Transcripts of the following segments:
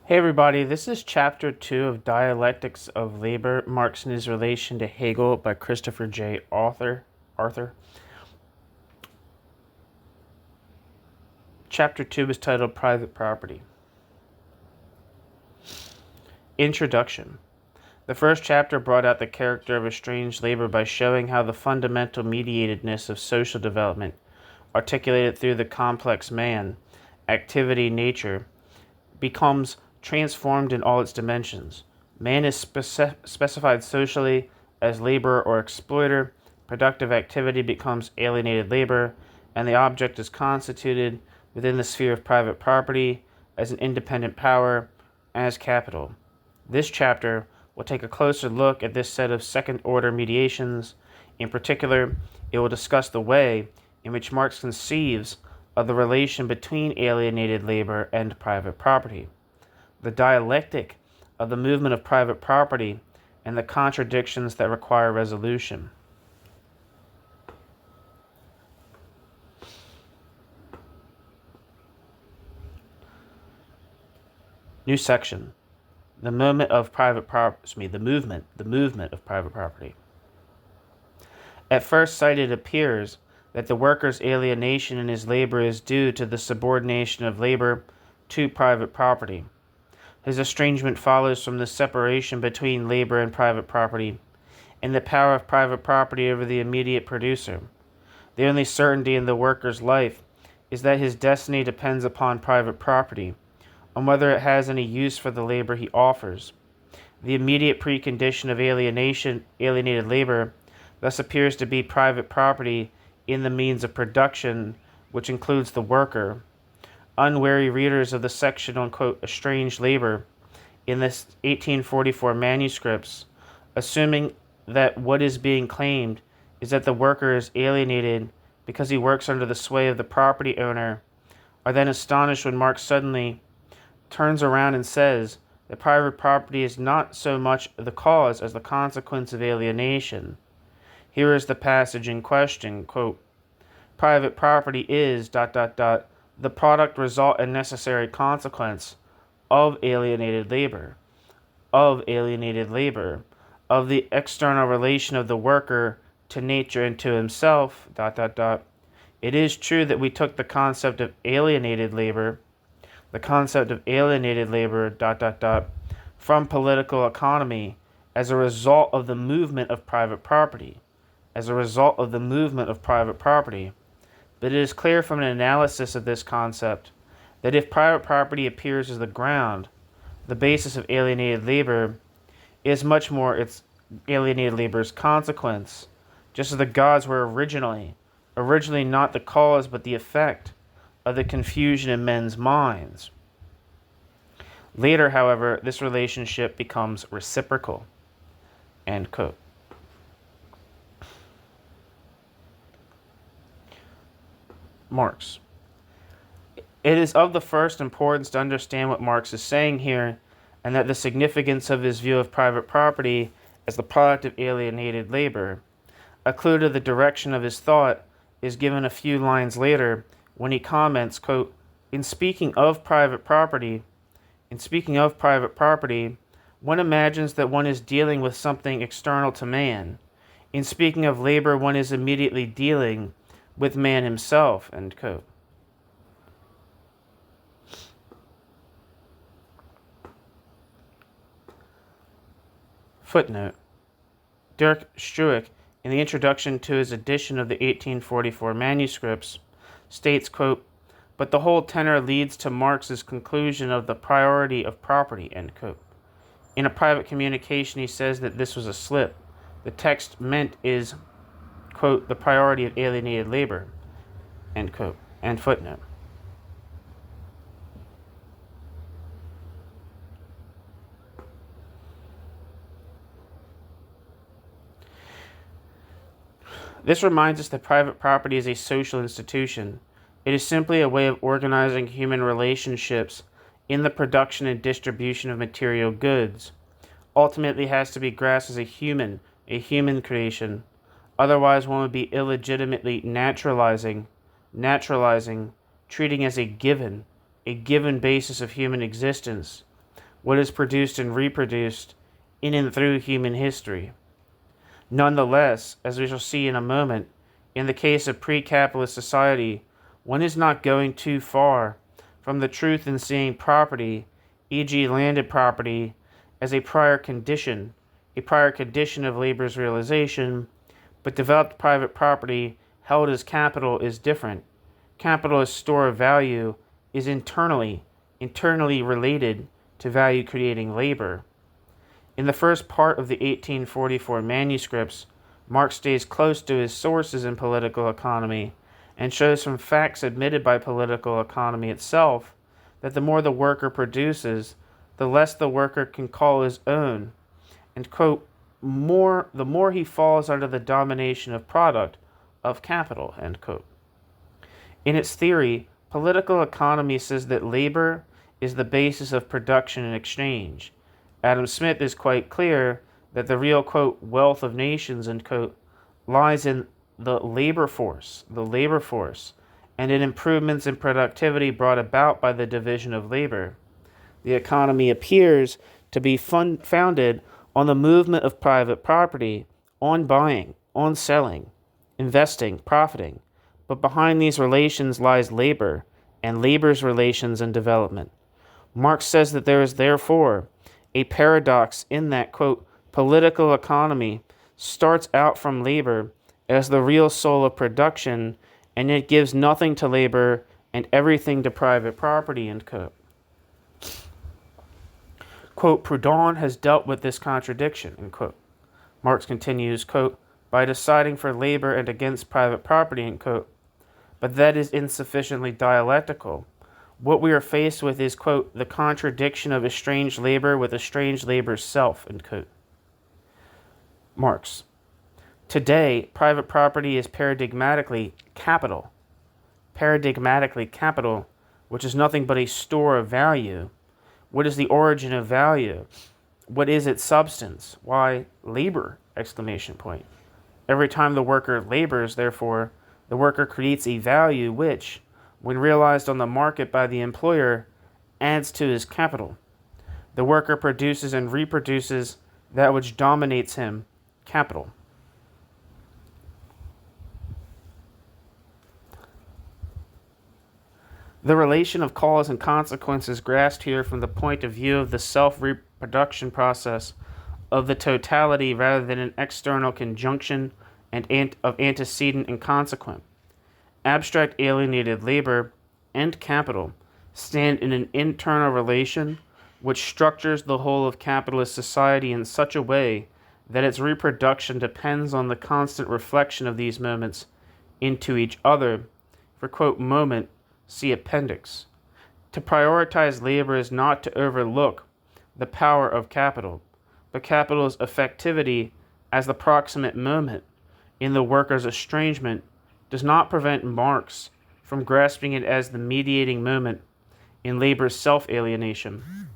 Hey everybody, this is chapter 2 of Dialectics of Labor, Marx and His Relation to Hegel by Christopher J. Arthur. Chapter 2 is titled Private Property. Introduction. The first chapter brought out the character of estranged labor by showing how the fundamental mediatedness of social development, articulated through the complex man, activity, nature, becomes transformed in all its dimensions. Man is specified socially as laborer or exploiter, productive activity becomes alienated labor, and the object is constituted within the sphere of private property as an independent power, as capital. This chapter will take a closer look at this set of second-order mediations. In particular, it will discuss the way in which Marx conceives of the relation between alienated labor and private property, the dialectic of the movement of private property, and the contradictions that require resolution. New section. The movement of private property. The movement of private property. At first sight, it appears that the worker's alienation in his labor is due to the subordination of labor to private property. His estrangement follows from the separation between labor and private property, and the power of private property over the immediate producer. The only certainty in the worker's life is that his destiny depends upon private property, on whether it has any use for the labor he offers. The immediate precondition of alienated labor thus appears to be private property in the means of production, which includes the worker. Unwary readers of the section on, quote, estranged labor in this 1844 manuscripts, assuming that what is being claimed is that the worker is alienated because he works under the sway of the property owner, are then astonished when Marx suddenly turns around and says that private property is not so much the cause as the consequence of alienation. Here is the passage in question, quote, private property is ... the product, result, and necessary consequence of alienated labor, of the external relation of the worker to nature and to himself, ... It is true that we took the concept of alienated labor, from political economy as a result of the movement of private property, but it is clear from an analysis of this concept that if private property appears as the ground, the basis of alienated labor, is much more its alienated labor's consequence, just as the gods were originally not the cause but the effect of the confusion in men's minds. Later, however, this relationship becomes reciprocal. End quote. Marx. It is of the first importance to understand what Marx is saying here, and that the significance of his view of private property as the product of alienated labor. A clue to the direction of his thought is given a few lines later when he comments, quote, in speaking of private property, one imagines that one is dealing with something external to man. In speaking of labor, one is immediately dealing with man himself, end quote. Footnote. Dirk Struik, in the introduction to his edition of the 1844 manuscripts, states, quote, but the whole tenor leads to Marx's conclusion of the priority of property, end quote. In a private communication, he says that this was a slip. The text meant is, quote, the priority of alienated labor, end quote, and footnote. This reminds us that private property is a social institution. It is simply a way of organizing human relationships in the production and distribution of material goods. Ultimately, it has to be grasped as a human creation. Otherwise, one would be illegitimately naturalizing, treating as a given basis of human existence, what is produced and reproduced in and through human history. Nonetheless, as we shall see in a moment, in the case of pre-capitalist society, one is not going too far from the truth in seeing property, e.g. landed property, as a prior condition of labor's realization, but developed private property held as capital is different. Capital as store of value is internally related to value-creating labor. In the first part of the 1844 manuscripts, Marx stays close to his sources in political economy and shows from facts admitted by political economy itself that the more the worker produces, the less the worker can call his own, and, quote, the more he falls under the domination of product, of capital, end quote. In its theory, political economy says that labor is the basis of production and exchange. Adam Smith is quite clear that the real, quote, wealth of nations, end quote, lies in the labor force, and in improvements in productivity brought about by the division of labor. The economy appears to be founded on the movement of private property, on buying, on selling, investing, profiting. But behind these relations lies labor, and labor's relations and development. Marx says that there is therefore a paradox in that, quote, political economy starts out from labor as the real soul of production, and it gives nothing to labor and everything to private property, end quote. Quote, Proudhon has dealt with this contradiction, end quote. Marx continues, quote, by deciding for labor and against private property, end quote. But that is insufficiently dialectical. What we are faced with is, quote, the contradiction of estranged labor with estranged labor's self, end quote. Marx. Today, private property is paradigmatically capital, which is nothing but a store of value. What is the origin of value? What is its substance? Why, labor, exclamation point. Every time the worker labors, therefore, the worker creates a value which, when realized on the market by the employer, adds to his capital. The worker produces and reproduces that which dominates him, capital. The relation of cause and consequence is grasped here from the point of view of the self-reproduction process of the totality rather than an external conjunction and of antecedent and consequent. Abstract alienated labor and capital stand in an internal relation which structures the whole of capitalist society in such a way that its reproduction depends on the constant reflection of these moments into each other. For, quote, moment, see appendix. To prioritize labor is not to overlook the power of capital, but capital's effectivity as the proximate moment in the worker's estrangement does not prevent Marx from grasping it as the mediating moment in labor's self-alienation,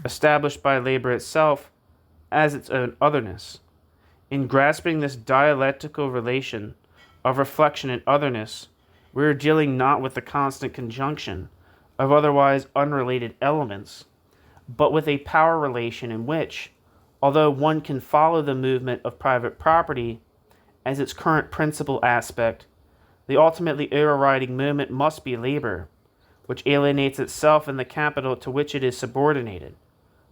established by labor itself as its own otherness. In grasping this dialectical relation of reflection and otherness, we are dealing not with the constant conjunction of otherwise unrelated elements, but with a power relation in which, although one can follow the movement of private property as its current principal aspect, the ultimately overriding moment must be labor, which alienates itself in the capital to which it is subordinated.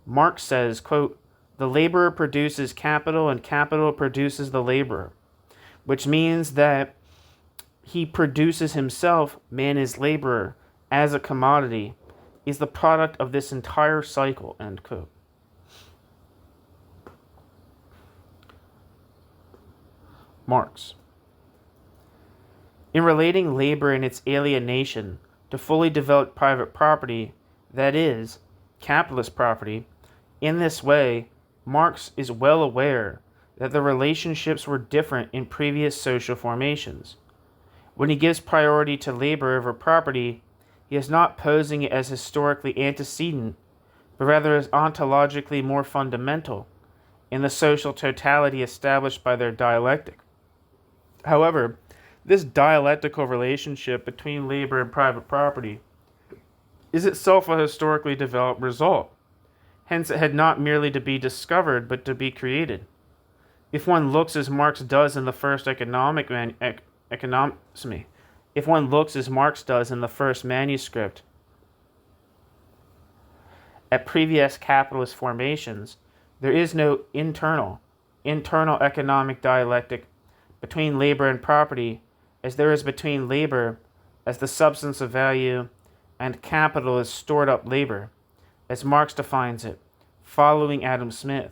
Marx says, quote, the laborer produces capital and capital produces the laborer, which means that he produces himself, man is laborer, as a commodity, is the product of this entire cycle, end quote. Marx. In relating labor and its alienation to fully developed private property, that is, capitalist property, in this way, Marx is well aware that the relationships were different in previous social formations. When he gives priority to labor over property, he is not posing it as historically antecedent, but rather as ontologically more fundamental in the social totality established by their dialectic. However, this dialectical relationship between labor and private property is itself a historically developed result. Hence, it had not merely to be discovered, but to be created. If one looks as Marx does in the first if one looks as Marx does in the first manuscript at previous capitalist formations, there is no internal economic dialectic between labor and property, as there is between labor as the substance of value and capital as stored up labor, as Marx defines it, following Adam Smith.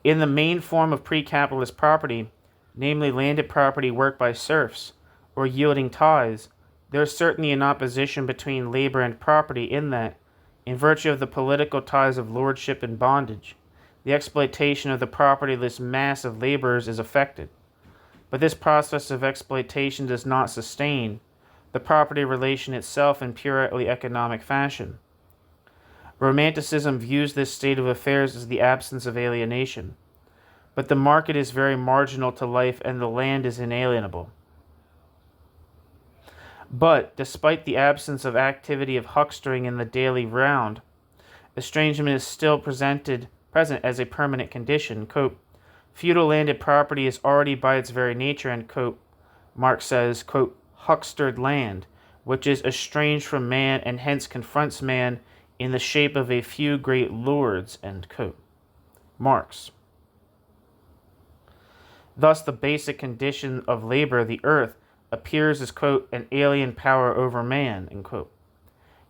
In the main form of pre-capitalist property, namely landed property worked by serfs or yielding tithes, there is certainly an opposition between labor and property in that, in virtue of the political ties of lordship and bondage, the exploitation of the propertyless mass of laborers is effected. But this process of exploitation does not sustain the property relation itself in purely economic fashion. Romanticism views this state of affairs as the absence of alienation, but the market is very marginal to life and the land is inalienable. But, despite the absence of activity of huckstering in the daily round, estrangement is still present as a permanent condition. Quote, feudal landed property is already by its very nature, and quote, Marx says, quote, huckstered land, which is estranged from man and hence confronts man in the shape of a few great lords, end quote. Marx. Thus, the basic condition of labor, the earth, appears as, quote, an alien power over man, end quote.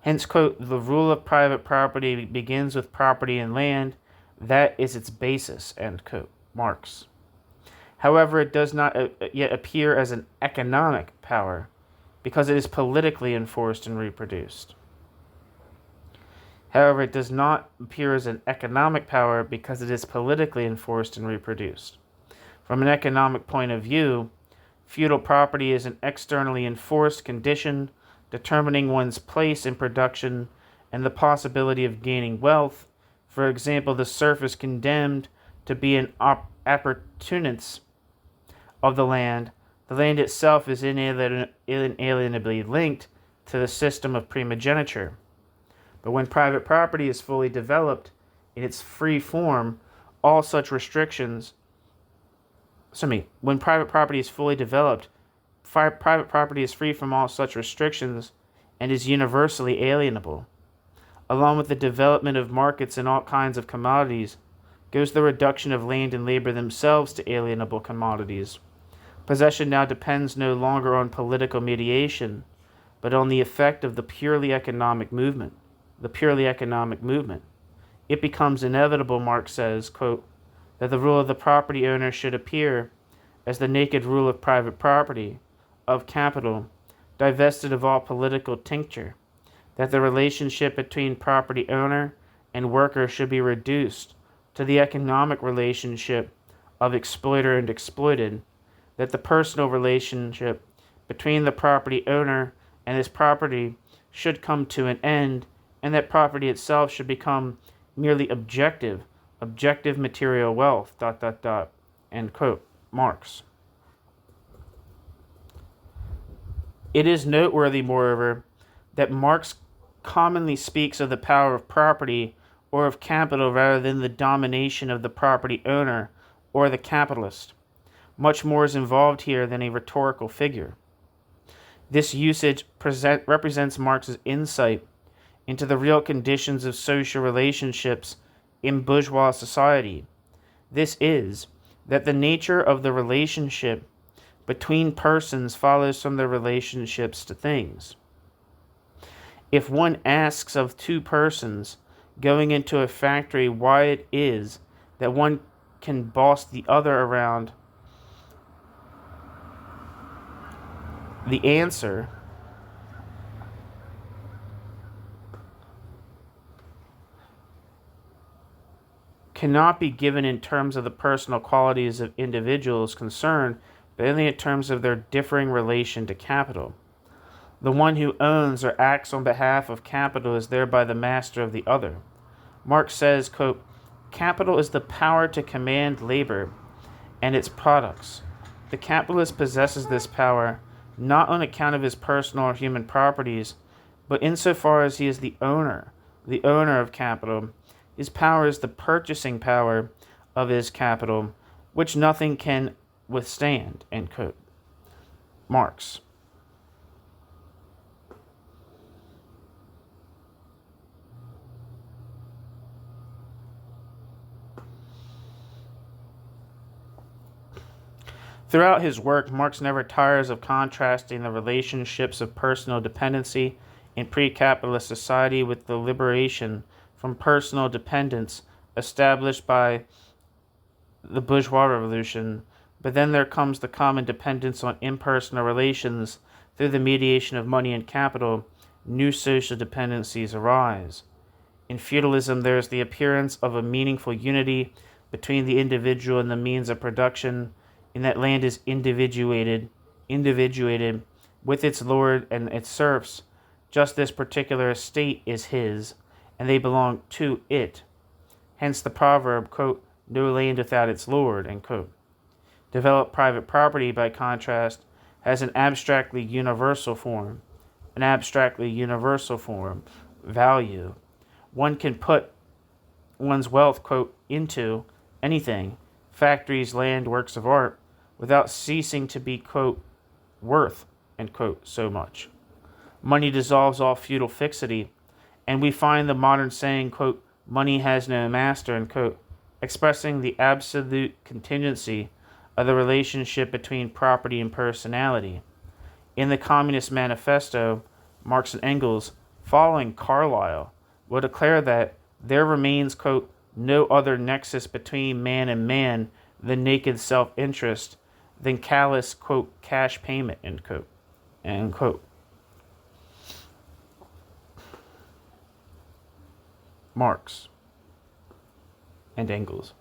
Hence, quote, the rule of private property begins with property in land. That is its basis, end quote. Marx. However, it does not yet appear as an economic power because it is politically enforced and reproduced. However, it does not appear as an economic power because it is politically enforced and reproduced. From an economic point of view, feudal property is an externally enforced condition determining one's place in production and the possibility of gaining wealth. For example, the serf is condemned to be an opportunist of the land. The land itself is inalienably linked to the system of primogeniture. But when private property is fully developed in its free form, all such restrictions, when private property is fully developed, private property is free from all such restrictions and is universally alienable. Along with the development of markets in all kinds of commodities, goes the reduction of land and labor themselves to alienable commodities. Possession now depends no longer on political mediation, but on the effect of the purely economic movement. It becomes inevitable, Marx says, quote, that the rule of the property owner should appear as the naked rule of private property, of capital, divested of all political tincture, that the relationship between property owner and worker should be reduced to the economic relationship of exploiter and exploited, that the personal relationship between the property owner and his property should come to an end, and that property itself should become merely objective material wealth, ... End quote. Marx. It is noteworthy, moreover, that Marx commonly speaks of the power of property or of capital rather than the domination of the property owner or the capitalist. Much more is involved here than a rhetorical figure. This usage represents Marx's insight into the real conditions of social relationships in bourgeois society. This is, that the nature of the relationship between persons follows from their relationships to things. If one asks of two persons going into a factory why it is that one can boss the other around, the answer cannot be given in terms of the personal qualities of individuals concerned, but only in terms of their differing relation to capital. The one who owns or acts on behalf of capital is thereby the master of the other. Marx says, quote, capital is the power to command labor and its products, The capitalist possesses this power not on account of his personal or human properties, but insofar as he is the owner of capital. His power is the purchasing power of his capital, which nothing can withstand. End quote. Marx. Throughout his work, Marx never tires of contrasting the relationships of personal dependency in pre-capitalist society with the liberation from personal dependence established by the bourgeois revolution. But then there comes the common dependence on impersonal relations. Through the mediation of money and capital, new social dependencies arise. In feudalism, there is the appearance of a meaningful unity between the individual and the means of production, in that land is individuated with its lord and its serfs. Just this particular estate is his, and they belong to it. Hence the proverb, quote, no land without its lord, end quote. Developed private property, by contrast, has an abstractly universal form, value. One can put one's wealth, quote, into anything, factories, land, works of art, without ceasing to be, quote, worth, end quote, so much. Money dissolves all feudal fixity, and we find the modern saying, quote, money has no master, end quote, expressing the absolute contingency of the relationship between property and personality. In the Communist Manifesto, Marx and Engels, following Carlyle, will declare that there remains, quote, no other nexus between man and man than naked self-interest, than callous, quote, cash payment, end quote. End quote. Marx and Engels.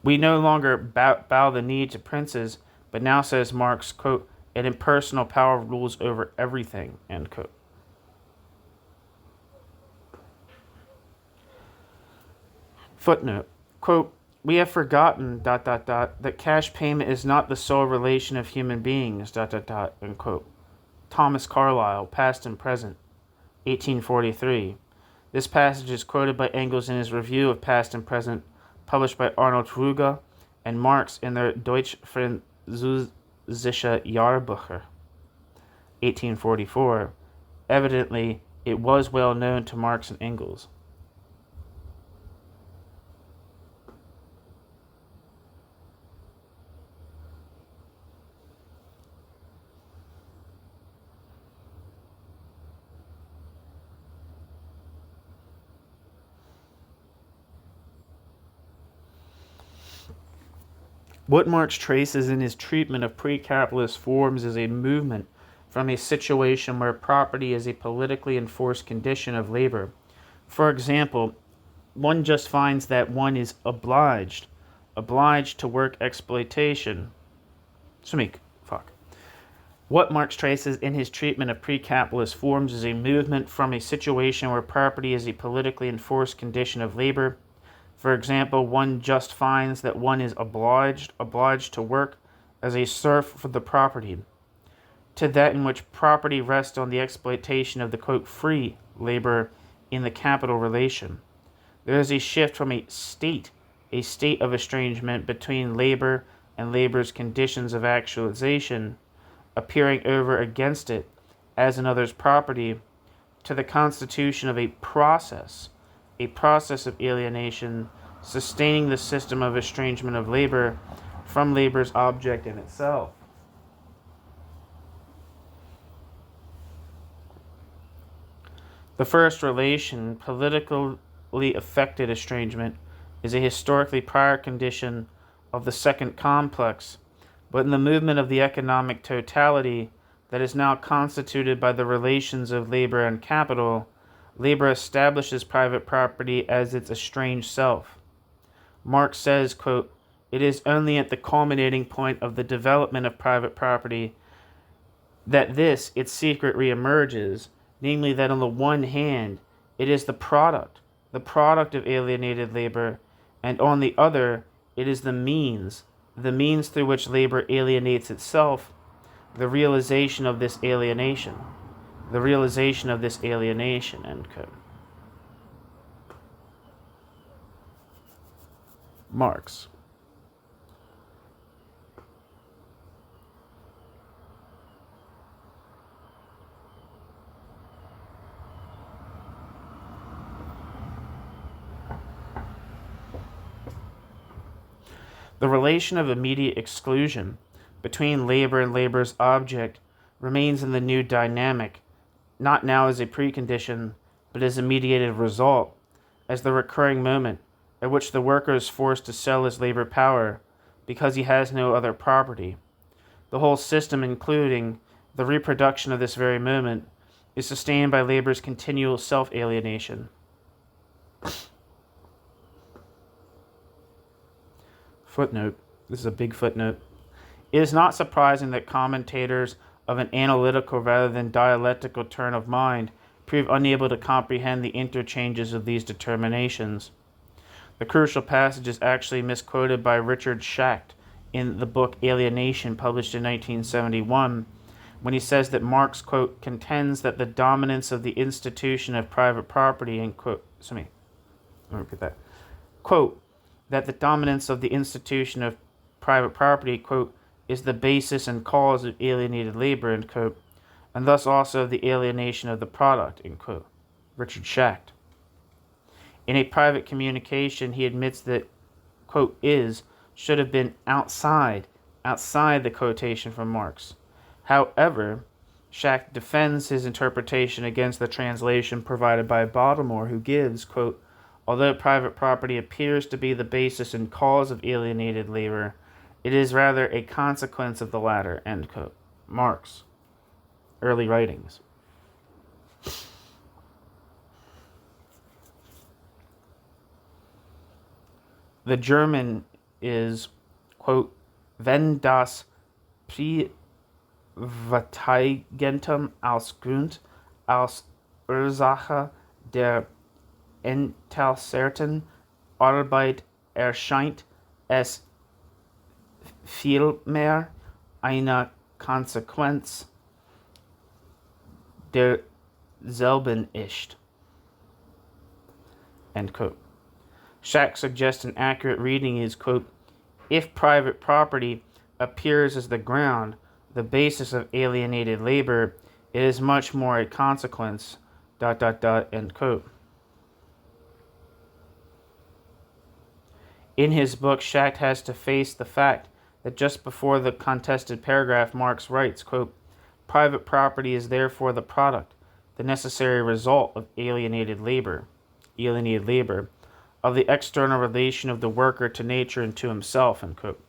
We no longer bow the knee to princes, but now, says Marx, quote, an impersonal power rules over everything, end quote. Footnote, quote, we have forgotten, that cash payment is not the sole relation of human beings, end quote. Thomas Carlyle, Past and Present, 1843. This passage is quoted by Engels in his review of Past and Present, published by Arnold Ruge and Marx in their Deutsch-Französische Jahrbucher, 1844. Evidently, it was well known to Marx and Engels. What Marx traces in his treatment of pre-capitalist forms is a movement from a situation where property is a politically enforced condition of labor. For example, one just finds that one is obliged to work exploitation. What Marx traces in his treatment of pre-capitalist forms is a movement from a situation where property is a politically enforced condition of labor. For example, one just finds that one is obliged to work as a serf for the property, to that in which property rests on the exploitation of the, quote, free labor in the capital relation. There is a shift from a state of estrangement between labor and labor's conditions of actualization, appearing over against it as another's property, to the constitution of a process of alienation, sustaining the system of estrangement of labor from labor's object in itself. The first relation, politically affected estrangement, is a historically prior condition of the second complex, but in the movement of the economic totality that is now constituted by the relations of labor and capital, labor establishes private property as its estranged self. Marx says, quote, it is only at the culminating point of the development of private property that this, its secret, reemerges, namely that on the one hand, it is the product of alienated labor, and on the other, it is the means the means through which labor alienates itself, the realization of this alienation. The realization of this alienation, end quote. Marx. The relation of immediate exclusion between labor and labor's object remains in the new dynamic, not now as a precondition, but as a mediated result, as the recurring moment at which the worker is forced to sell his labor power because he has no other property. The whole system, including the reproduction of this very moment, is sustained by labor's continual self-alienation. Footnote. This is a big footnote. It is not surprising that commentators of an analytical rather than dialectical turn of mind prove unable to comprehend the interchanges of these determinations. The crucial passage is actually misquoted by Richard Schacht in the book Alienation, published in 1971, when he says that Marx, quote, contends that the dominance of the institution of private property, end quote, let me repeat that, quote, that the dominance of the institution of private property, quote, is the basis and cause of alienated labor, end quote, and thus also of the alienation of the product, end quote. Richard Schacht. In a private communication, he admits that, quote, should have been outside the quotation from Marx. However, Schacht defends his interpretation against the translation provided by Baltimore, who gives, quote, although private property appears to be the basis and cause of alienated labor, it is rather a consequence of the latter, end quote. Marx. Early writings. The German is, quote, wenn das Privateigentums als Grund, als Ursache der interessierten Arbeit erscheint, es vielmehr eine Konsequenz derselben ist. End quote. Schacht suggests an accurate reading is, quote, if private property appears as the ground, the basis of alienated labor, it is much more a consequence, ... end quote. In his book, Schacht has to face the fact that just before the contested paragraph, Marx writes, quote, private property is therefore the product, the necessary result of alienated labor, of the external relation of the worker to nature and to himself, end quote.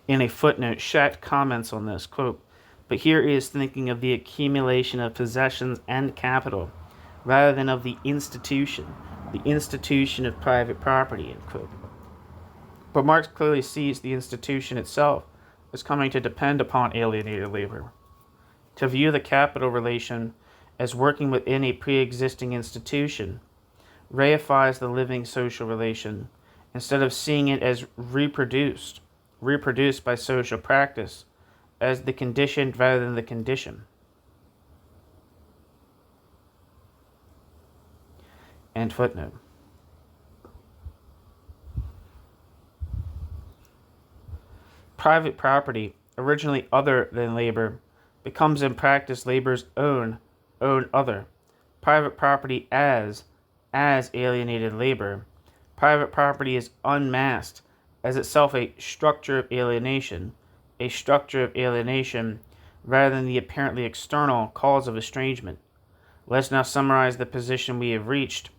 In a footnote, Schacht comments on this, quote, but here he is thinking of the accumulation of possessions and capital, rather than of the institution of private property, end quote. But Marx clearly sees the institution itself as coming to depend upon alienated labor. To view the capital relation as working within a pre-existing institution reifies the living social relation, instead of seeing it as reproduced by social practice, as the conditioned rather than the condition. End footnote. Private property, originally other than labor, becomes in practice labor's own other. Private property as alienated labor. Private property is unmasked as itself a structure of alienation rather than the apparently external cause of estrangement. Let's now summarize the position we have reached,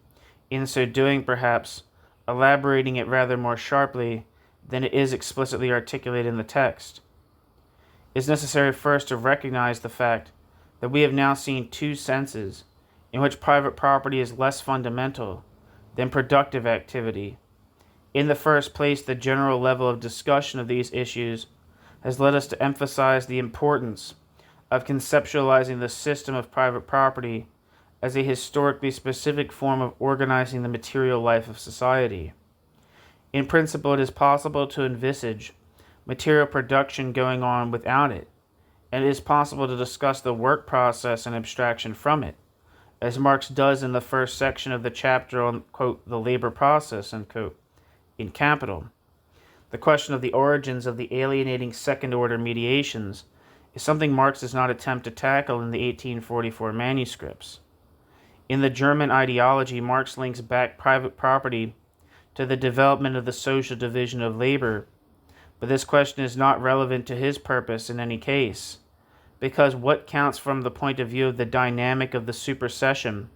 in so doing perhaps elaborating it rather more sharply than it is explicitly articulated in the text. It is necessary first to recognize the fact that we have now seen two senses in which private property is less fundamental than productive activity. In the first place, the general level of discussion of these issues has led us to emphasize the importance of conceptualizing the system of private property as a historically specific form of organizing the material life of society. In principle, it is possible to envisage material production going on without it, and it is possible to discuss the work process and abstraction from it, as Marx does in the first section of the chapter on, quote, the labor process, unquote, in Capital. The question of the origins of the alienating second-order mediations is something Marx does not attempt to tackle in the 1844 manuscripts. In the German ideology, Marx links back private property to the development of the social division of labor, but this question is not relevant to his purpose in any case, because what counts from the point of view of the dynamic of the supersession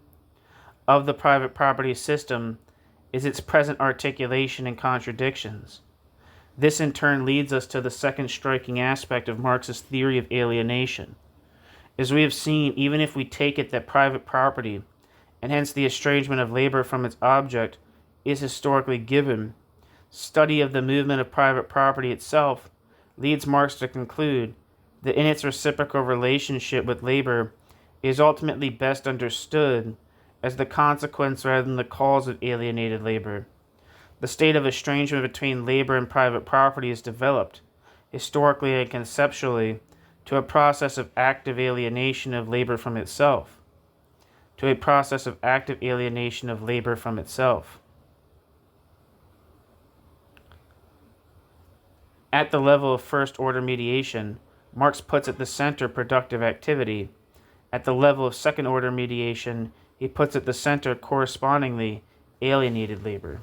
of the private property system is its present articulation and contradictions. This in turn leads us to the second striking aspect of Marx's theory of alienation. As we have seen, even if we take it that private property, and hence the estrangement of labor from its object, is historically given, study of the movement of private property itself leads Marx to conclude that in its reciprocal relationship with labor is ultimately best understood as the consequence rather than the cause of alienated labor. The state of estrangement between labor and private property is developed, historically and conceptually, to a process of active alienation of labor from itself. To a process of active alienation of labor from itself. At the level of first-order mediation, Marx puts at the center productive activity. At the level of second-order mediation, he puts at the center correspondingly alienated labor.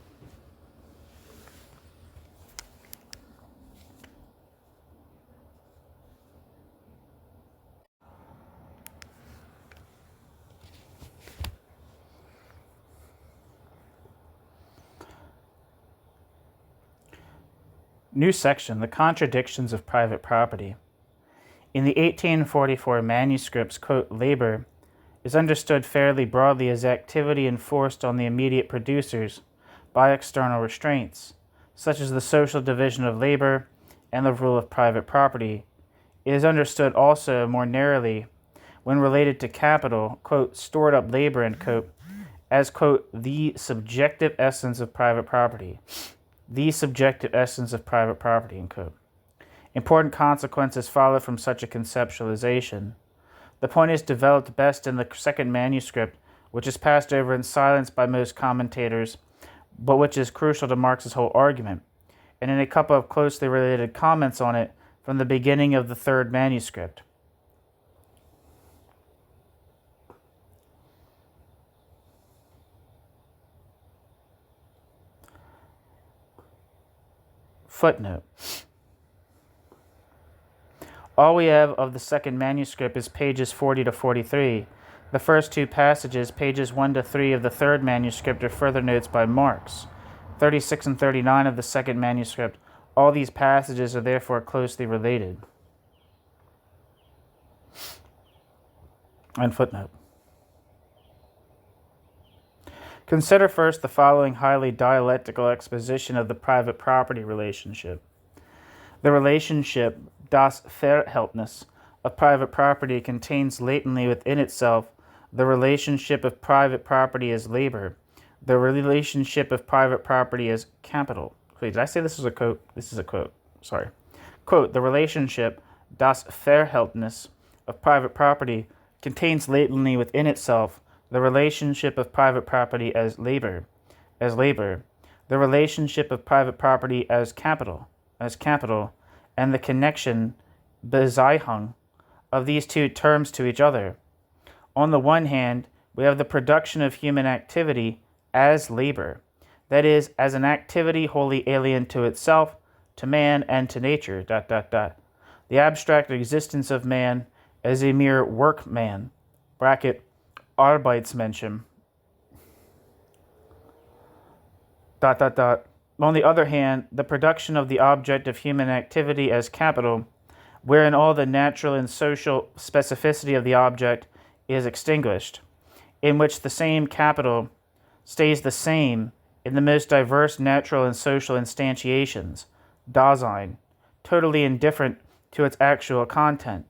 New section, the contradictions of private property. In the 1844 manuscripts, quote, labor is understood fairly broadly as activity enforced on the immediate producers by external restraints, such as the social division of labor and the rule of private property. It is understood also more narrowly when related to capital, quote, stored up labor, end quote, as, quote, the subjective essence of private property. The subjective essence of private property, end quote. Important consequences follow from such a conceptualization. The point is developed best in the second manuscript, which is passed over in silence by most commentators, but which is crucial to Marx's whole argument, and in a couple of closely related comments on it from the beginning of the third manuscript. Footnote. All we have of the second manuscript is pages 40 to 43. The first two passages, pages 1 to 3 of the third manuscript, are further notes by Marx. 36 and 39 of the second manuscript, all these passages are therefore closely related. And footnote. Consider first the following highly dialectical exposition of the private property relationship. The relationship, das Verhältnis, of private property contains latently within itself the relationship of private property as labor, the relationship of private property as capital. Wait, did I say this was a quote? This is a quote. Sorry. Quote, the relationship, das Verhältnis, of private property contains latently within itself the relationship of private property as labor, the relationship of private property as capital, and the connection, Beziehung, of these two terms to each other. On the one hand, we have the production of human activity as labor, that is, as an activity wholly alien to itself, to man, and to nature, ... The abstract existence of man as a mere workman, bracket, Arbeitsmenschen, ... On the other hand, the production of the object of human activity as capital, wherein all the natural and social specificity of the object is extinguished, in which the same capital stays the same in the most diverse natural and social instantiations, Dasein, totally indifferent to its actual content.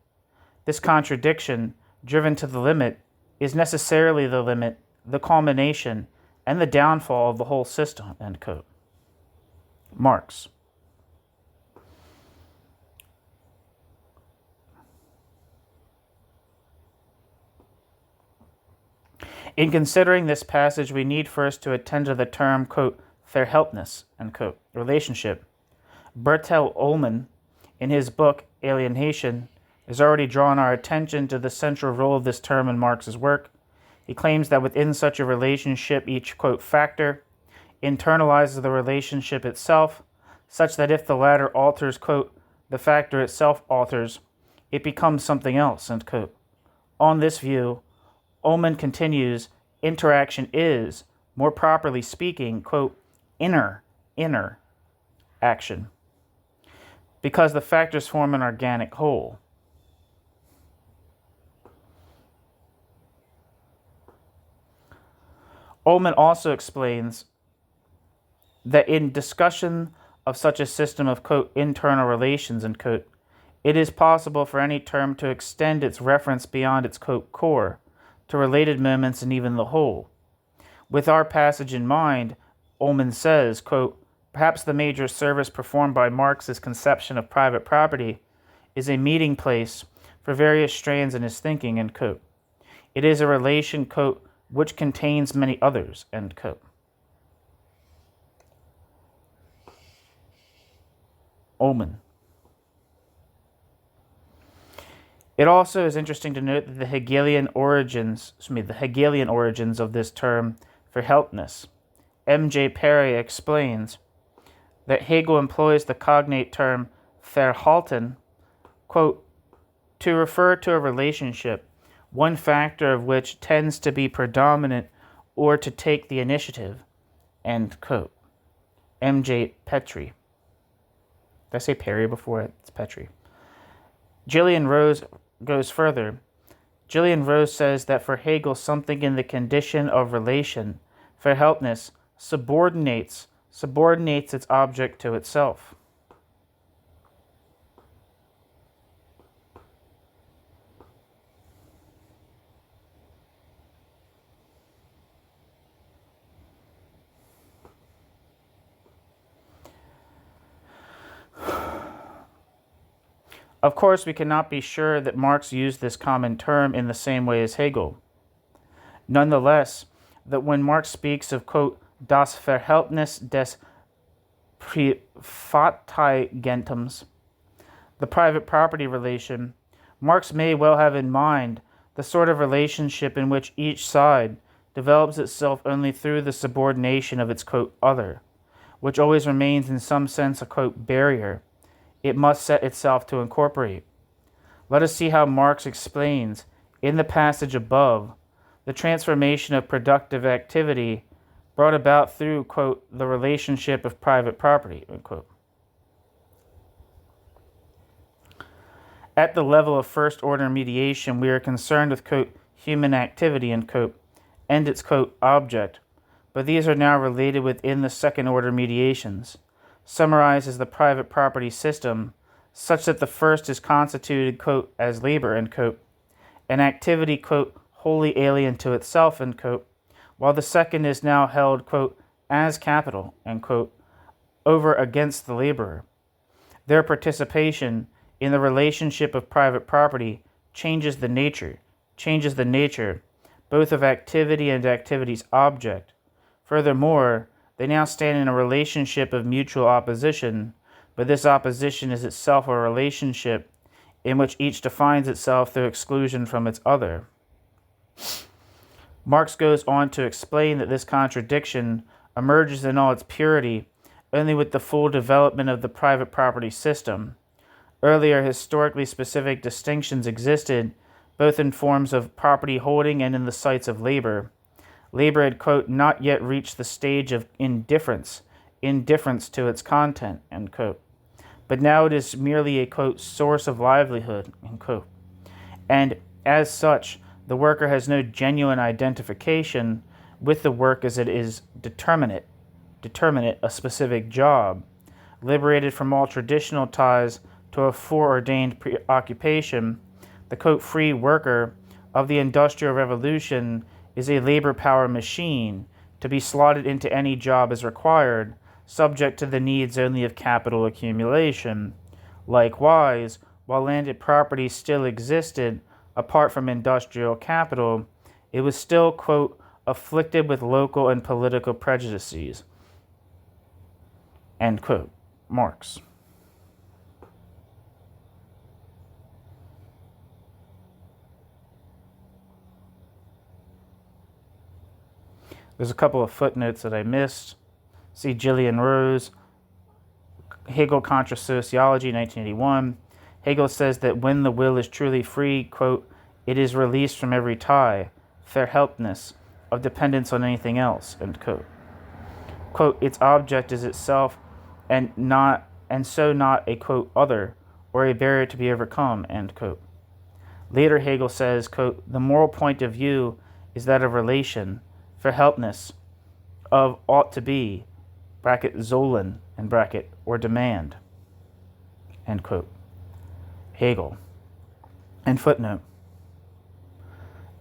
This contradiction, driven to the limit, is necessarily the limit, the culmination, and the downfall of the whole system, end quote. Marx. In considering this passage, we need first to attend to the term, quote, Verhältnis, unquote, relationship. Bertel Ohlmann, in his book Alienation, has already drawn our attention to the central role of this term in Marx's work. He claims that within such a relationship, each, quote, factor internalizes the relationship itself, such that if the latter alters, quote, the factor itself alters, it becomes something else, end quote. On this view, Ullmann continues, interaction is, more properly speaking, quote, inner action, because the factors form an organic whole. Ullmann also explains that in discussion of such a system of, quote, internal relations, end quote, it is possible for any term to extend its reference beyond its, quote, core, to related moments and even the whole. With our passage in mind, Ullmann says, quote, perhaps the major service performed by Marx's conception of private property is a meeting place for various strands in his thinking, end quote. It is a relation, quote, which contains many others, end quote. Ullmann. It also is interesting to note that the Hegelian origins of this term, Verhältnis. M.J. Perry explains that Hegel employs the cognate term Verhalten, quote, to refer to a relationship, one factor of which tends to be predominant or to take the initiative, end quote. M.J. Petrie. Did I say Perry before? It's Petrie. Gillian Rose goes further. Gillian Rose says that for Hegel, something in the condition of relation, Verhältnis, subordinates its object to itself. Of course, we cannot be sure that Marx used this common term in the same way as Hegel. Nonetheless, that when Marx speaks of, quote, das Verhältnis des Privateigentum's, the private property relation, Marx may well have in mind the sort of relationship in which each side develops itself only through the subordination of its, quote, other, which always remains in some sense a, quote, barrier it must set itself to incorporate. Let us see how Marx explains, in the passage above, the transformation of productive activity brought about through, quote, the relationship of private property, unquote. At the level of first-order mediation, we are concerned with, quote, human activity, unquote, and its, quote, object, but these are now related within the second-order mediations. Summarizes the private property system such that the first is constituted, quote, as labor, end quote, an activity, quote, wholly alien to itself, end quote, while the second is now held, quote, as capital, end quote, over against the laborer. Their participation in the relationship of private property changes the nature, both of activity and activity's object. Furthermore, they now stand in a relationship of mutual opposition, but this opposition is itself a relationship in which each defines itself through exclusion from its other. Marx goes on to explain that this contradiction emerges in all its purity only with the full development of the private property system. Earlier, historically specific distinctions existed, both in forms of property holding and in the sites of labor. Labor had, quote, not yet reached the stage of indifference to its content, end quote. But now it is merely a, quote, source of livelihood, end quote. And as such, the worker has no genuine identification with the work as it is determinate, a specific job. Liberated from all traditional ties to a foreordained preoccupation, the, quote, free worker of the Industrial Revolution is a labor power machine to be slotted into any job as required, subject to the needs only of capital accumulation. Likewise, while landed property still existed apart from industrial capital, it was still, quote, afflicted with local and political prejudices, end quote. Marx. There's a couple of footnotes that I missed. See Gillian Rose, Hegel Contra Sociology, 1981. Hegel says that when the will is truly free, quote, it is released from every tie, verhelptnis, of dependence on anything else, end quote. Quote, its object is itself and so not a, quote, other, or a barrier to be overcome, end quote. Later Hegel says, quote, the moral point of view is that of relation, verhelptnis, of ought to be, bracket Zollen, and bracket, or demand, end quote. Hegel. And footnote.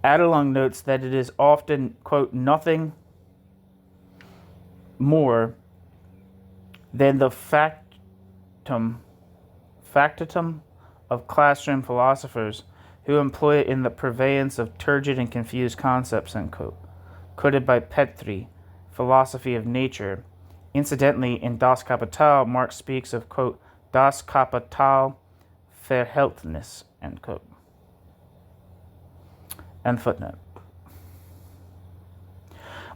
Adelung notes that it is often, quote, nothing more than the factotum of classroom philosophers who employ it in the purveyance of turgid and confused concepts, end quote. Quoted by Petri, Philosophy of Nature. Incidentally, in Das Kapital, Marx speaks of, quote, Das Kapital Verhältnis, end quote. End footnote.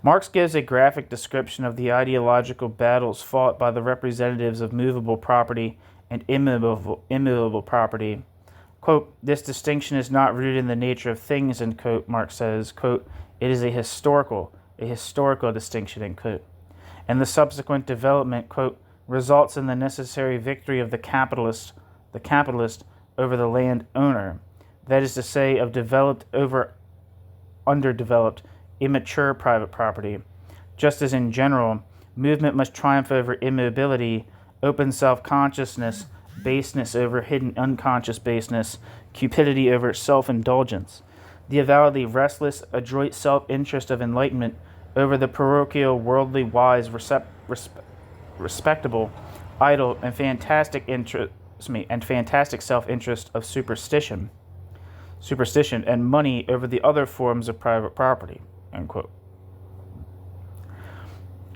Marx gives a graphic description of the ideological battles fought by the representatives of movable property and immovable property. Quote, this distinction is not rooted in the nature of things, end quote, Marx says, quote, it is a historical distinction, end quote. And the subsequent development, quote, results in the necessary victory of the capitalist over the landowner, that is to say, of developed over underdeveloped, immature private property. Just as in general, movement must triumph over immobility, open self-consciousness, baseness over hidden unconscious baseness, cupidity over self-indulgence, the avowedly restless, adroit self-interest of enlightenment over the parochial, worldly, wise, respectable, idle, and fantastic self-interest of superstition, and money over the other forms of private property, end quote.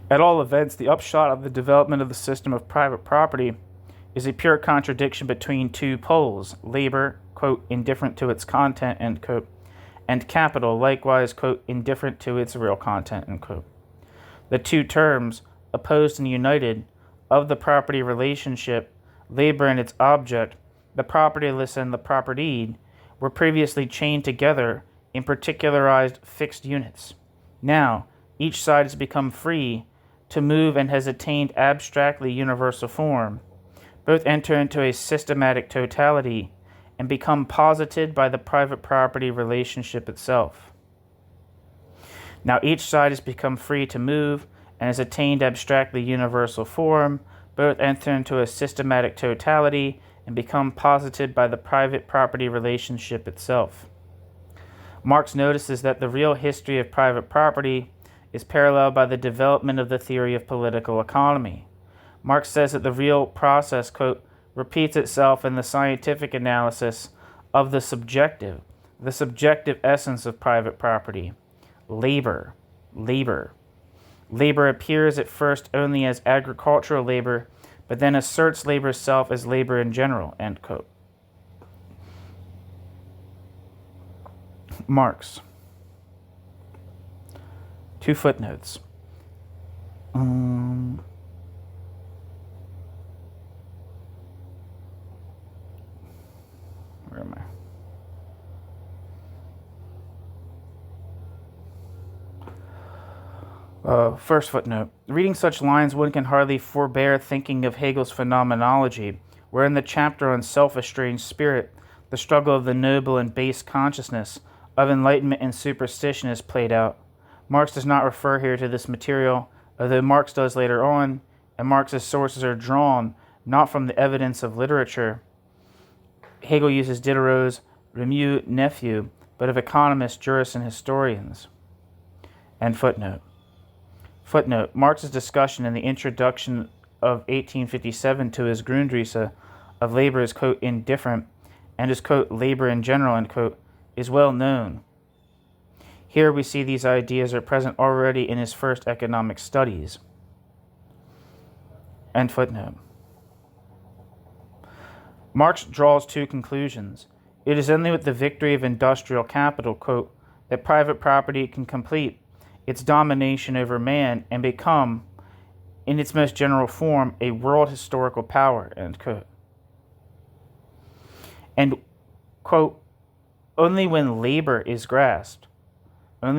At all events, the upshot of the development of the system of private property is a pure contradiction between two poles, labor, quote, indifferent to its content, end quote, and capital, likewise, quote, indifferent to its real content, end quote. The two terms, opposed and united, of the property relationship, labor and its object, the propertyless and the propertied, were previously chained together in particularized fixed units. Now, each side has become free to move and has attained abstractly universal form. Both enter into a systematic totality and become posited by the private property relationship itself. Now each side has become free to move and has attained abstractly universal form. Both enter into a systematic totality and become posited by the private property relationship itself. Marx notices that the real history of private property is paralleled by the development of the theory of political economy. Marx says that the real process, quote, repeats itself in the scientific analysis of the subjective essence of private property, labor. Labor appears at first only as agricultural labor, but then asserts labor itself as labor in general, end quote. Marx. Two footnotes. Where am I? First footnote. Reading such lines, one can hardly forbear thinking of Hegel's phenomenology, where in the chapter on self-estranged spirit, the struggle of the noble and base consciousness, of enlightenment and superstition is played out. Marx does not refer here to this material, although Marx does later on, and Marx's sources are drawn not from the evidence of literature. Hegel uses Diderot's Remieux nephew, but of economists, jurists, and historians. End footnote. Footnote: Marx's discussion in the introduction of 1857 to his Grundrisse of labor is, quote, indifferent, and his, quote, labor in general, end quote, is well known. Here we see these ideas are present already in his first economic studies. End footnote. Marx draws two conclusions. It is only with the victory of industrial capital, quote, that private property can complete its domination over man and become, in its most general form, a world historical power, end quote. And, quote, only when labor is grasped as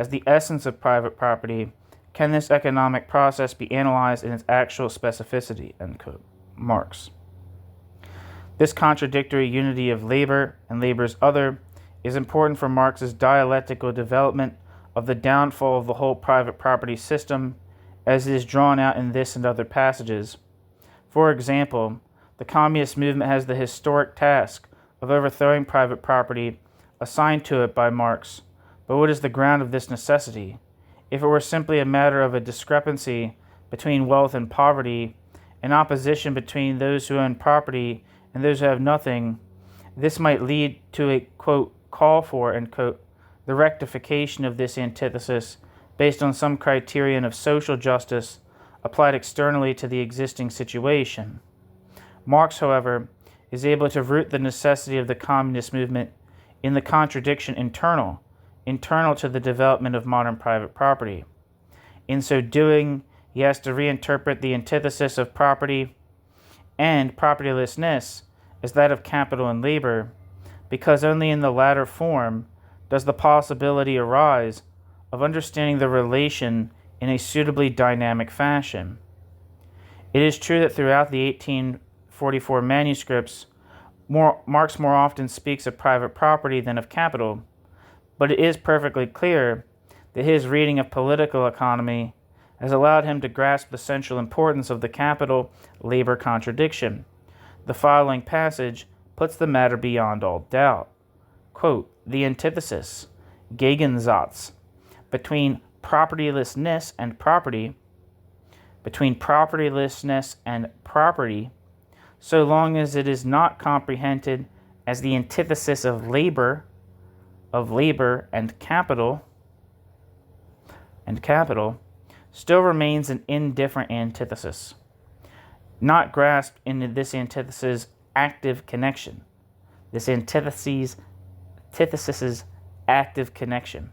the essence of private property can this economic process be analyzed in its actual specificity, end quote. Marx. This contradictory unity of labor and labor's other is important for Marx's dialectical development of the downfall of the whole private property system as it is drawn out in this and other passages. For example, the communist movement has the historic task of overthrowing private property assigned to it by Marx. But what is the ground of this necessity? If it were simply a matter of a discrepancy between wealth and poverty, an opposition between those who own property and those who have nothing, this might lead to a, quote, call for, end quote, the rectification of this antithesis based on some criterion of social justice applied externally to the existing situation. Marx, however, is able to root the necessity of the communist movement in the contradiction internal to the development of modern private property. In so doing, he has to reinterpret the antithesis of property and propertylessness as that of capital and labor, because only in the latter form does the possibility arise of understanding the relation in a suitably dynamic fashion. It is true that throughout the 1844 manuscripts, Marx more often speaks of private property than of capital, but it is perfectly clear that his reading of political economy has allowed him to grasp the central importance of the capital-labor contradiction. The following passage puts the matter beyond all doubt. Quote, the antithesis, Gegensatz, between propertylessness and property, so long as it is not comprehended as the antithesis of labor and capital, still remains an indifferent antithesis, not grasped in this antithesis' active connection. This antithesis' active connection.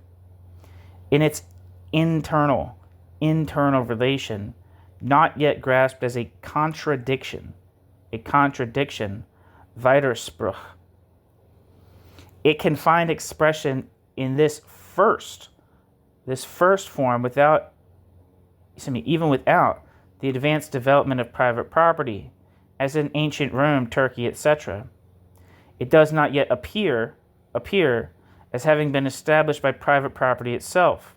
In its internal relation, not yet grasped as a contradiction, Widerspruch. It can find expression in this first form even without the advanced development of private property, as in ancient Rome, Turkey, etc. It does not yet appear as having been established by private property itself,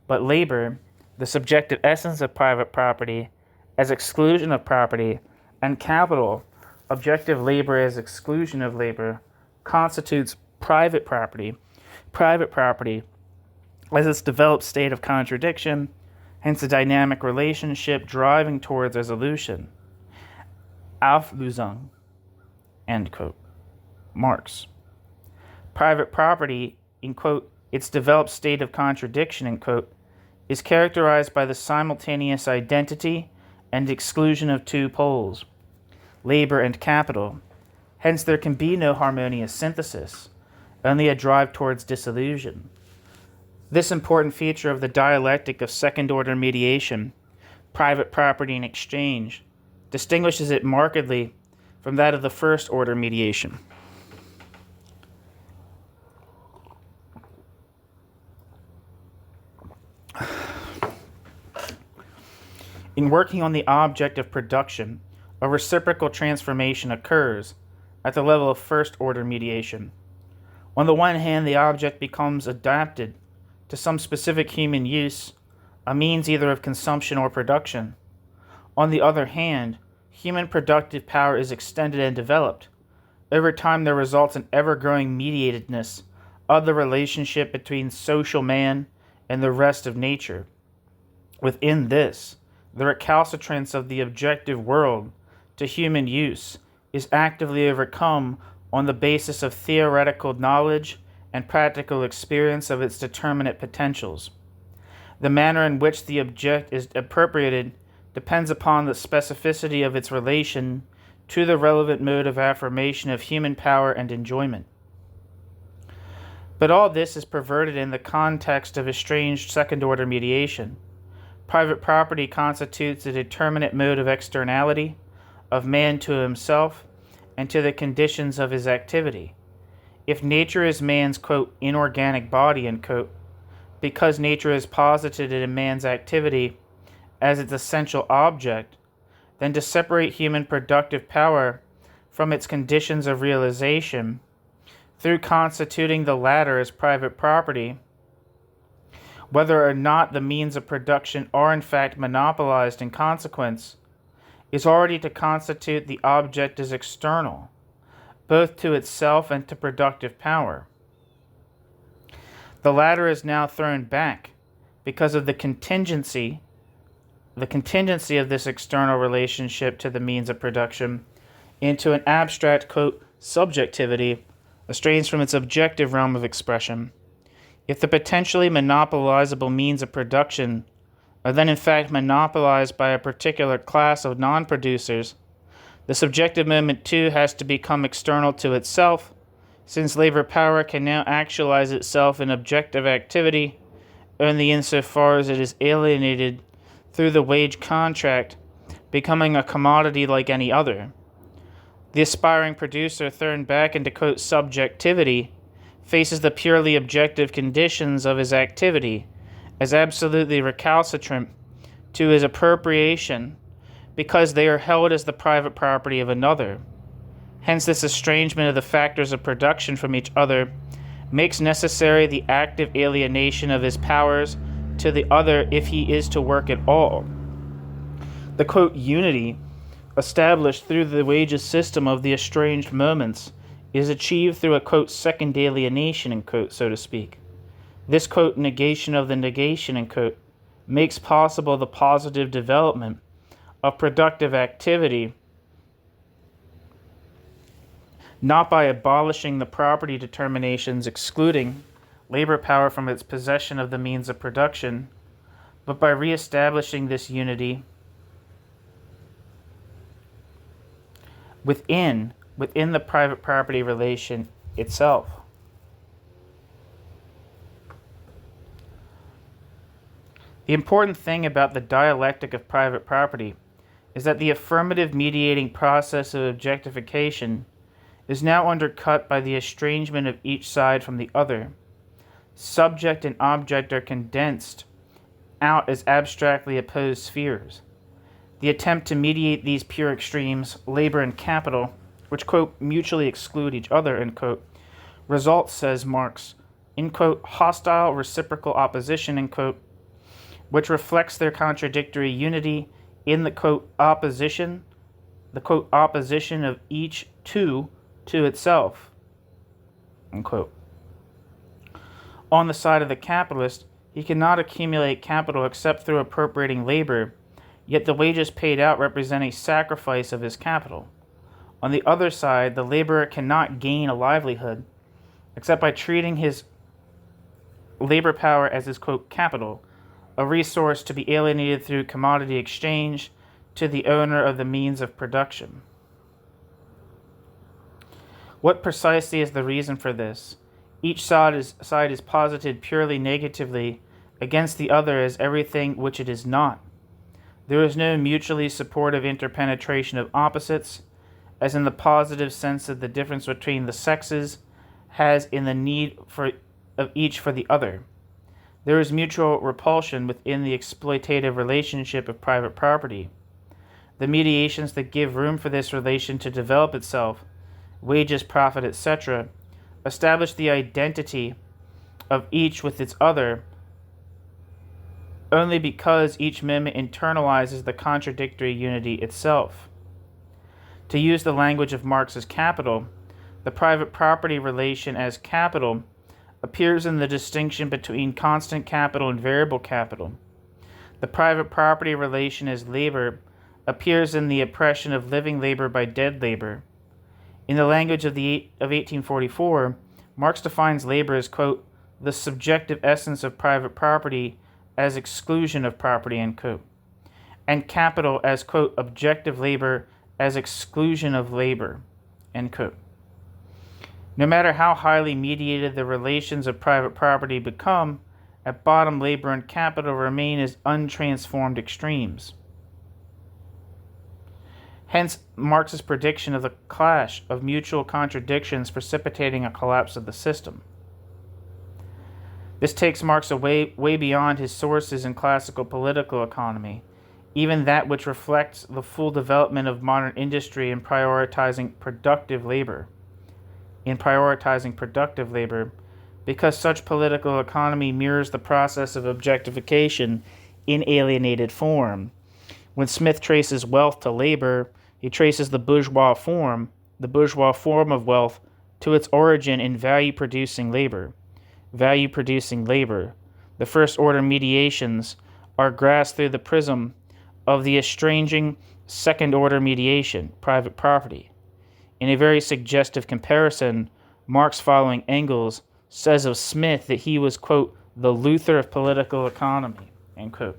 but labor, the subjective essence of private property, as exclusion of property, and capital, objective labor as exclusion of labor, constitutes private property as its developed state of contradiction, hence a dynamic relationship driving towards resolution. Auflösung, end quote. Marx. Private property, in quote, its developed state of contradiction, end quote, is characterized by the simultaneous identity and exclusion of two poles, labor and capital. Hence there can be no harmonious synthesis, only a drive towards dissolution. This important feature of the dialectic of second-order mediation, private property and exchange, distinguishes it markedly from that of the first-order mediation. In working on the object of production, a reciprocal transformation occurs at the level of first-order mediation. On the one hand, the object becomes adapted to some specific human use, a means either of consumption or production. On the other hand, human productive power is extended and developed. Over time, there results an ever-growing mediatedness of the relationship between social man and the rest of nature. Within this, the recalcitrance of the objective world to human use is actively overcome on the basis of theoretical knowledge and practical experience of its determinate potentials. The manner in which the object is appropriated depends upon the specificity of its relation to the relevant mode of affirmation of human power and enjoyment. But all this is perverted in the context of estranged second-order mediation. Private property constitutes a determinate mode of externality of man to himself and to the conditions of his activity. If nature is man's, quote, inorganic body, end quote, because nature is posited in man's activity as its essential object, then to separate human productive power from its conditions of realization through constituting the latter as private property, whether or not the means of production are in fact monopolized in consequence, is already to constitute the object as external, both to itself and to productive power. The latter is now thrown back because of the contingency of this external relationship to the means of production into an abstract, quote, subjectivity estranged from its objective realm of expression. If the potentially monopolizable means of production are then in fact monopolized by a particular class of non-producers, the subjective moment too has to become external to itself, since labor power can now actualize itself in objective activity only insofar as it is alienated through the wage contract, becoming a commodity like any other. The aspiring producer, thrown back into, quote, subjectivity, faces the purely objective conditions of his activity as absolutely recalcitrant to his appropriation because they are held as the private property of another. Hence, this estrangement of the factors of production from each other makes necessary the active alienation of his powers to the other if he is to work at all. The, quote, unity established through the wages system of the estranged moments is achieved through a, quote, second alienation, end quote, so to speak. This, quote, negation of the negation, end quote, makes possible the positive development of productive activity, not by abolishing the property determinations excluding labor power from its possession of the means of production, but by reestablishing this unity within the private property relation itself. The important thing about the dialectic of private property is that the affirmative mediating process of objectification is now undercut by the estrangement of each side from the other. Subject and object are condensed out as abstractly opposed spheres. The attempt to mediate these pure extremes, labor and capital, which, quote, mutually exclude each other, end quote, results, says Marx, in, quote, hostile reciprocal opposition, end quote, which reflects their contradictory unity in the, quote, opposition of each to itself, end quote. On the side of the capitalist, he cannot accumulate capital except through appropriating labor, yet the wages paid out represent a sacrifice of his capital. On the other side, the laborer cannot gain a livelihood except by treating his labor power as his, quote, capital, a resource to be alienated through commodity exchange to the owner of the means of production. What precisely is the reason for this? Each side is posited purely negatively against the other as everything which it is not. There is no mutually supportive interpenetration of opposites, as in the positive sense that the difference between the sexes has in the need of each for the other. There is mutual repulsion within the exploitative relationship of private property. The mediations that give room for this relation to develop itself, wages, profit, etc., establish the identity of each with its other only because each moment internalizes the contradictory unity itself. To use the language of Marx's Capital, the private property relation as capital appears in the distinction between constant capital and variable capital. The private property relation as labor appears in the oppression of living labor by dead labor. In the language of 1844, Marx defines labor as, quote, the subjective essence of private property as exclusion of property, end quote, and capital as, quote, objective labor as exclusion of labor, end quote. No matter how highly mediated the relations of private property become, at bottom labor and capital remain as untransformed extremes. Hence, Marx's prediction of the clash of mutual contradictions precipitating a collapse of the system. This takes Marx way beyond his sources in classical political economy, even that which reflects the full development of modern industry in prioritizing productive labor. Because such political economy mirrors the process of objectification in alienated form. When Smith traces wealth to labor, he traces the bourgeois form of wealth, to its origin in value-producing labor. The first-order mediations are grasped through the prism of the estranging second-order mediation, private property. In a very suggestive comparison, Marx, following Engels, says of Smith that he was, quote, the Luther of political economy, end quote.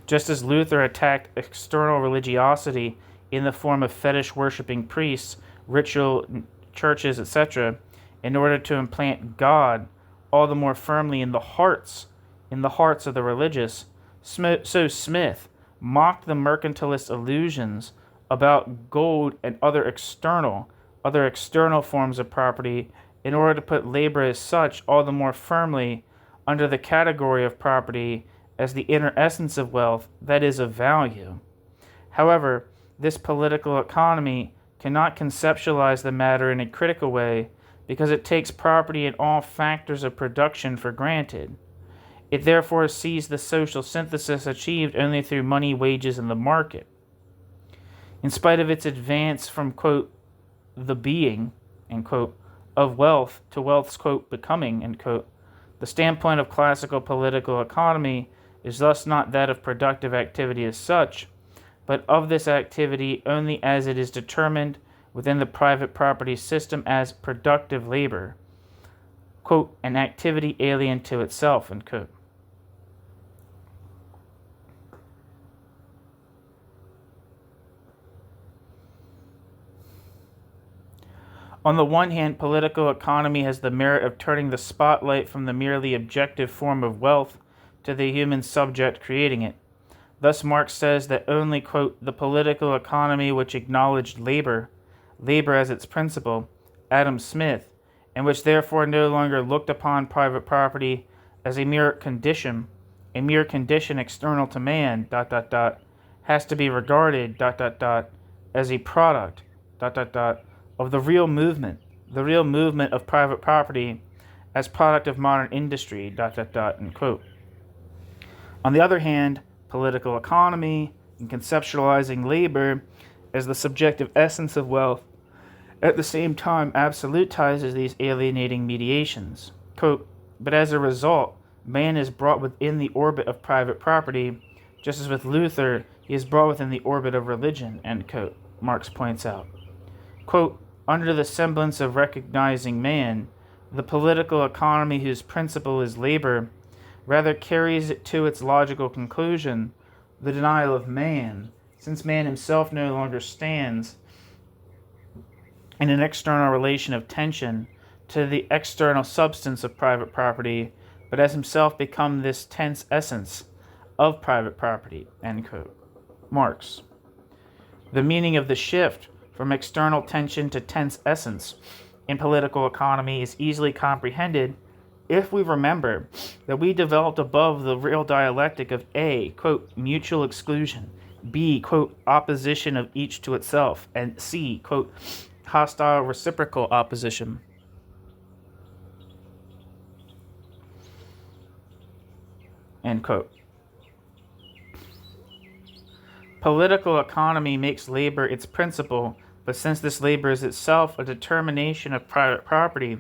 Just as Luther attacked external religiosity in the form of fetish-worshipping priests, ritual churches, etc., in order to implant God all the more firmly in the hearts of the religious, so Smith mocked the mercantilist illusions about gold and other external forms of property in order to put labor as such all the more firmly under the category of property as the inner essence of wealth, that is, of value. However, this political economy cannot conceptualize the matter in a critical way because it takes property in all factors of production for granted. It therefore sees the social synthesis achieved only through money, wages, and the market. In spite of its advance from, quote, the being, end quote, of wealth to wealth's, quote, becoming, end quote, the standpoint of classical political economy is thus not that of productive activity as such, but of this activity only as it is determined within the private property system as productive labor, quote, an activity alien to itself, end quote. On the one hand, political economy has the merit of turning the spotlight from the merely objective form of wealth to the human subject creating it. Thus Marx says that only, quote, the political economy which acknowledged labor as its principle, Adam Smith, and which therefore no longer looked upon private property as a mere condition external to man, has to be regarded, as a product, of the real movement of private property as product of modern industry, end quote. On the other hand, political economy, in conceptualizing labor as the subjective essence of wealth, at the same time absolutizes these alienating mediations. Quote, but as a result, man is brought within the orbit of private property, just as with Luther, he is brought within the orbit of religion, end quote, Marx points out. Quote, under the semblance of recognizing man, the political economy whose principle is labor rather carries it to its logical conclusion, the denial of man, since man himself no longer stands in an external relation of tension to the external substance of private property, but has himself become this tense essence of private property, end quote. Marx. The meaning of the shift from external tension to tense essence in political economy is easily comprehended if we remember that we developed above the real dialectic of A, quote, mutual exclusion, B, quote, opposition of each to itself, and C, quote, hostile reciprocal opposition. End quote. Political economy makes labor its principle, but since this labor is itself a determination of private property,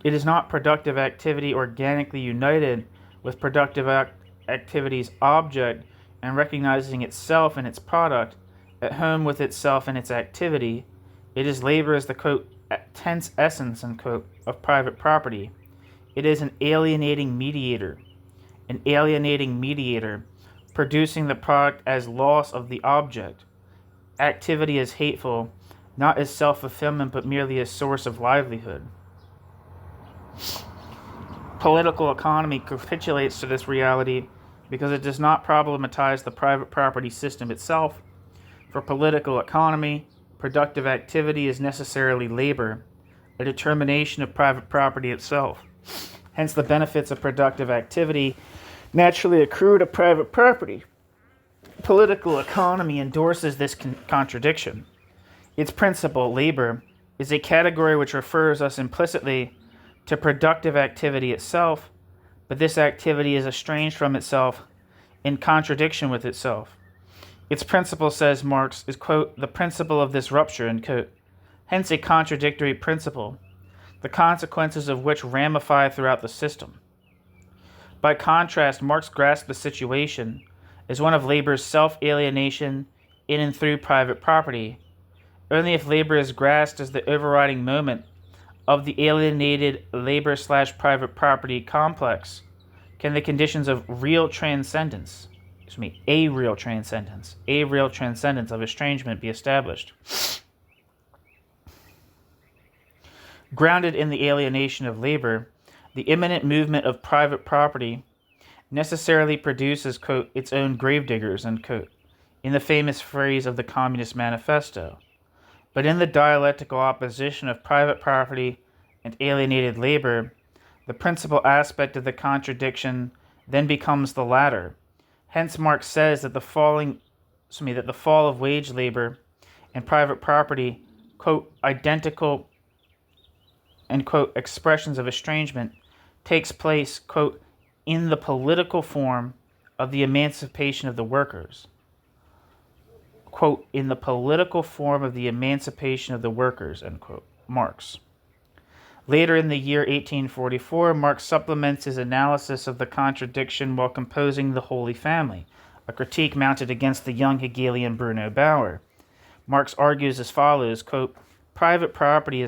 It is not productive activity organically united with productive activity's object and recognizing itself and its product, at home with itself and its activity. It is labor as the, quote, tense essence, unquote, of private property. It is an alienating mediator, producing the product as loss of the object. Activity is hateful, not as self-fulfillment, but merely as source of livelihood. Political economy capitulates to this reality because it does not problematize the private property system itself. For political economy, productive activity is necessarily labor, a determination of private property itself. Hence, the benefits of productive activity naturally accrue to private property. Political economy endorses this contradiction. Its principle, labor, is a category which refers us implicitly to productive activity itself, but this activity is estranged from itself, in contradiction with itself. Its principle, says Marx, is, quote, the principle of this rupture, end quote. Hence a contradictory principle, the consequences of which ramify throughout the system. By contrast, Marx grasped the situation as one of labor's self-alienation in and through private property. Only if labor is grasped as the overriding moment of the alienated labor/private property complex can the conditions of a real transcendence of estrangement be established. Grounded in the alienation of labor, the imminent movement of private property necessarily produces, quote, its own gravediggers, unquote, in the famous phrase of the Communist Manifesto. But in the dialectical opposition of private property and alienated labor, the principal aspect of the contradiction then becomes the latter. Hence, Marx says that the fall of wage labor and private property, quote, identical, end quote, expressions of estrangement, takes place, quote, in the political form of the emancipation of the workers. Quote, in the political form of the emancipation of the workers, end quote, Marx. Later in the year 1844, Marx supplements his analysis of the contradiction while composing The Holy Family, a critique mounted against the young Hegelian Bruno Bauer. Marx argues as follows, quote, private property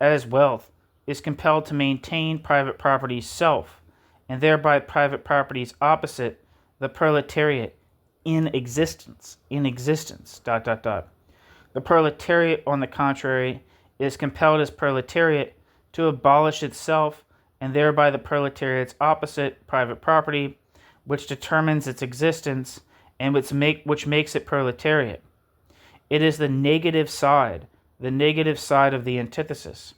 as wealth is compelled to maintain private property's self, and thereby private property's opposite, the proletariat, in existence. The proletariat, on the contrary, is compelled as proletariat to abolish itself, and thereby the proletariat's opposite, private property, which determines its existence and which makes it proletariat. It is the negative side of the antithesis,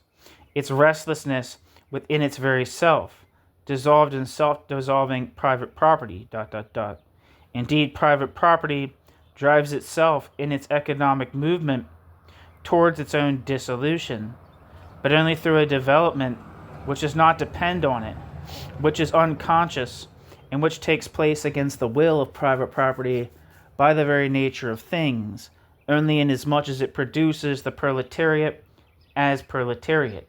its restlessness within its very self, dissolved in self-dissolving private property, Indeed, private property drives itself in its economic movement towards its own dissolution, but only through a development which does not depend on it, which is unconscious, and which takes place against the will of private property by the very nature of things, only inasmuch as it produces the proletariat as proletariat,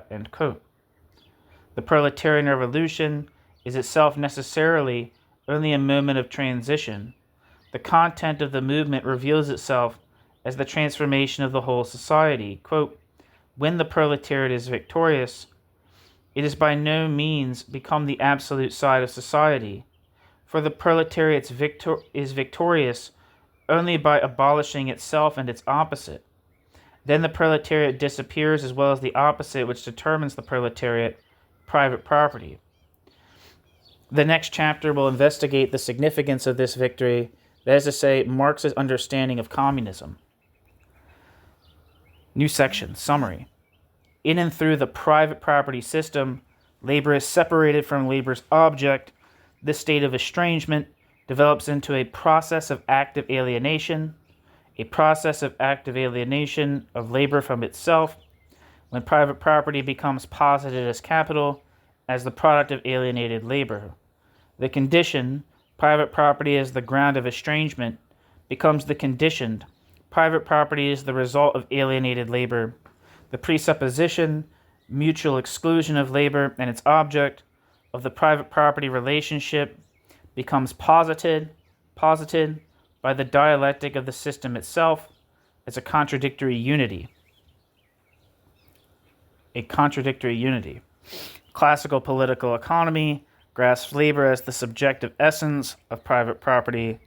end quote. The proletarian revolution is itself necessarily only a moment of transition. The content of the movement reveals itself as the transformation of the whole society. Quote, when the proletariat is victorious, it is by no means become the absolute side of society, for the proletariat is victorious only by abolishing itself and its opposite. Then the proletariat disappears as well as the opposite which determines the proletariat, private property. The next chapter will investigate the significance of this victory, that is to say, Marx's understanding of communism. New section, summary. In and through the private property system, labor is separated from labor's object. This state of estrangement develops into a process of active alienation of labor from itself, when private property becomes posited as capital, as the product of alienated labor. The condition, private property as the ground of estrangement, becomes the conditioned. Private property is the result of alienated labor. The presupposition, mutual exclusion of labor and its object, of the private property relationship, becomes posited by the dialectic of the system itself as a contradictory unity. A contradictory unity. Classical political economy grasps labor as the subjective essence of private property,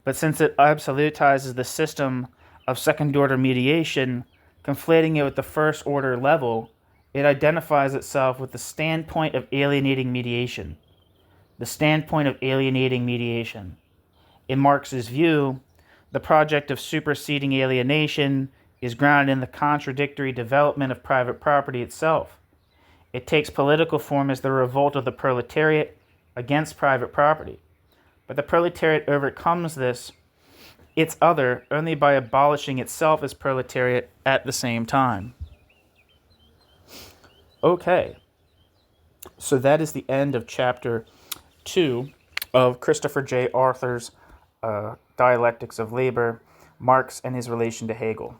but since it absolutizes the system of second-order mediation, conflating it with the first-order level, it identifies itself with the standpoint of alienating mediation. The standpoint of alienating mediation. In Marx's view, the project of superseding alienation is grounded in the contradictory development of private property itself. It takes political form as the revolt of the proletariat against private property. But the proletariat overcomes its other, only by abolishing itself as proletariat at the same time. Okay, so that is the end of chapter 2 of Christopher J. Arthur's Dialectics of Labor, Marx and his relation to Hegel.